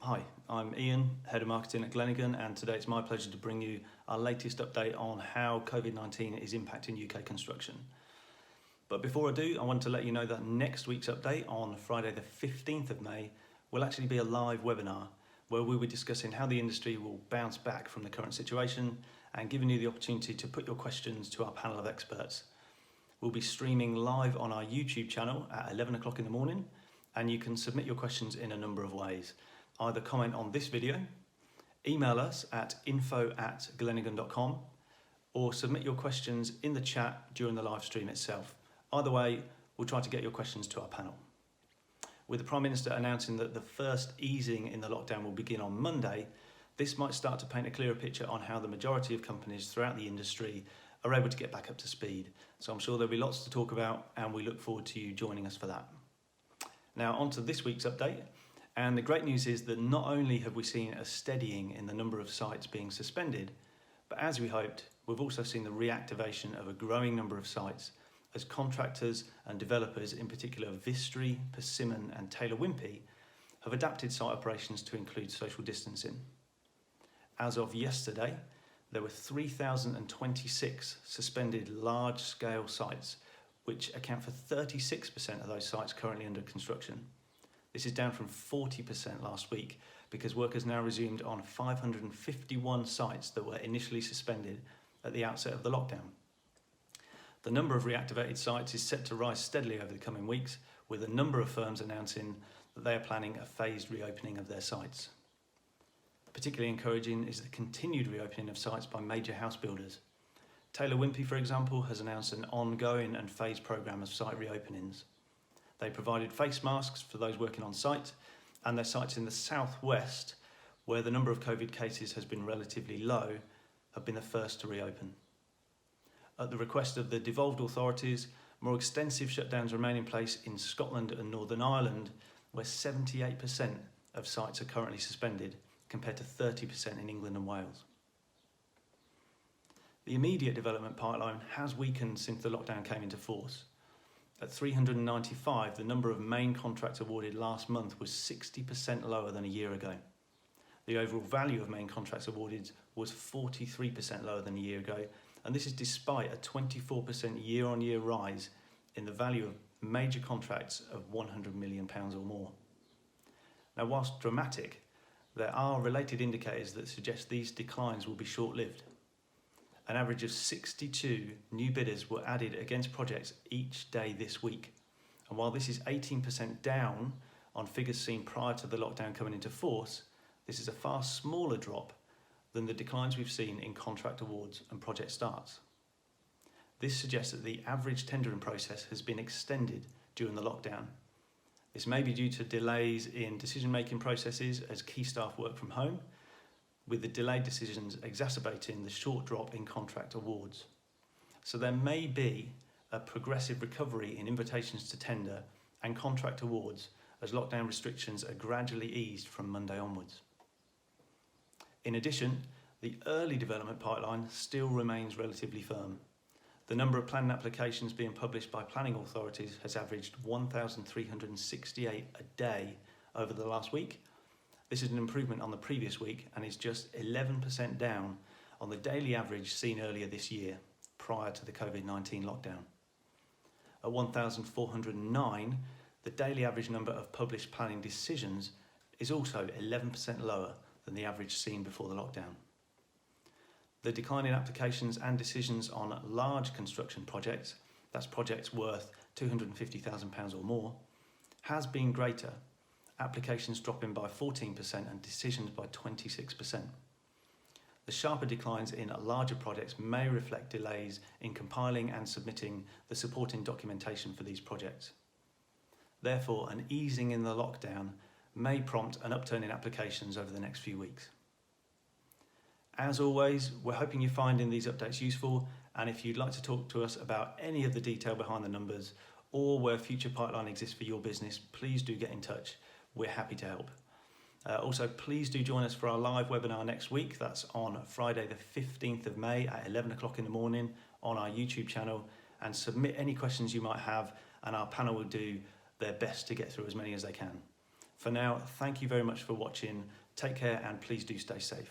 Hi, I'm Ian, Head of Marketing at Glenigan, and today it's my pleasure to bring you our latest update on how COVID-19 is impacting UK construction. But before I do, I want to let you know that next week's update on Friday the 15th of May will actually be a live webinar where we'll be discussing how the industry will bounce back from the current situation and giving you the opportunity to put your questions to our panel of experts. We'll be streaming live on our YouTube channel at 11 o'clock in the morning, and you can submit your questions in a number of ways. Either comment on this video, email us at info@glenigan.com, or submit your questions in the chat during the live stream itself. Either way, we'll try to get your questions to our panel. With the Prime Minister announcing that the first easing in the lockdown will begin on Monday, this might start to paint a clearer picture on how the majority of companies throughout the industry are able to get back up to speed. So I'm sure there'll be lots to talk about, and we look forward to you joining us for that. Now on to this week's update. And the great news is that not only have we seen a steadying in the number of sites being suspended, but as we hoped, we've also seen the reactivation of a growing number of sites as contractors and developers, in particular Vistry, Persimmon and Taylor Wimpey, have adapted site operations to include social distancing. As of yesterday, there were 3,026 suspended large-scale sites, which account for 36% of those sites currently under construction. This is down from 40% last week because work has now resumed on 551 sites that were initially suspended at the outset of the lockdown. The number of reactivated sites is set to rise steadily over the coming weeks, with a number of firms announcing that they are planning a phased reopening of their sites. Particularly encouraging is the continued reopening of sites by major house builders. Taylor Wimpey, for example, has announced an ongoing and phased programme of site reopenings. They provided face masks for those working on site, and their sites in the southwest, where the number of COVID cases has been relatively low, have been the first to reopen. At the request of the devolved authorities, more extensive shutdowns remain in place in Scotland and Northern Ireland, where 78% of sites are currently suspended, compared to 30% in England and Wales. The immediate development pipeline has weakened since the lockdown came into force. At 395, the number of main contracts awarded last month was 60% lower than a year ago. The overall value of main contracts awarded was 43% lower than a year ago, and this is despite a 24% year-on-year rise in the value of major contracts of £100 million or more. Now, whilst dramatic, there are related indicators that suggest these declines will be short-lived. An average of 62 new bidders were added against projects each day this week. And while this is 18% down on figures seen prior to the lockdown coming into force, this is a far smaller drop than the declines we've seen in contract awards and project starts. This suggests that the average tendering process has been extended during the lockdown. This may be due to delays in decision-making processes as key staff work from home, with the delayed decisions exacerbating the short drop in contract awards. So there may be a progressive recovery in invitations to tender and contract awards as lockdown restrictions are gradually eased from Monday onwards. In addition, the early development pipeline still remains relatively firm. The number of planning applications being published by planning authorities has averaged 1,368 a day over the last week. This is an improvement on the previous week and is just 11% down on the daily average seen earlier this year, prior to the COVID-19 lockdown. At 1,409, the daily average number of published planning decisions is also 11% lower than the average seen before the lockdown. The decline in applications and decisions on large construction projects, that's projects worth £250,000 or more, has been greater, applications dropping by 14% and decisions by 26%. The sharper declines in larger projects may reflect delays in compiling and submitting the supporting documentation for these projects. Therefore, an easing in the lockdown may prompt an upturn in applications over the next few weeks. As always, we're hoping you're finding these updates useful, and if you'd like to talk to us about any of the detail behind the numbers or where future pipeline exists for your business, please do get in touch. We're happy to help. Also, please do join us for our live webinar next week. That's on Friday the 15th of May at 11 o'clock in the morning on our YouTube channel, and submit any questions you might have, and our panel will do their best to get through as many as they can. For now, thank you very much for watching. Take care and please do stay safe.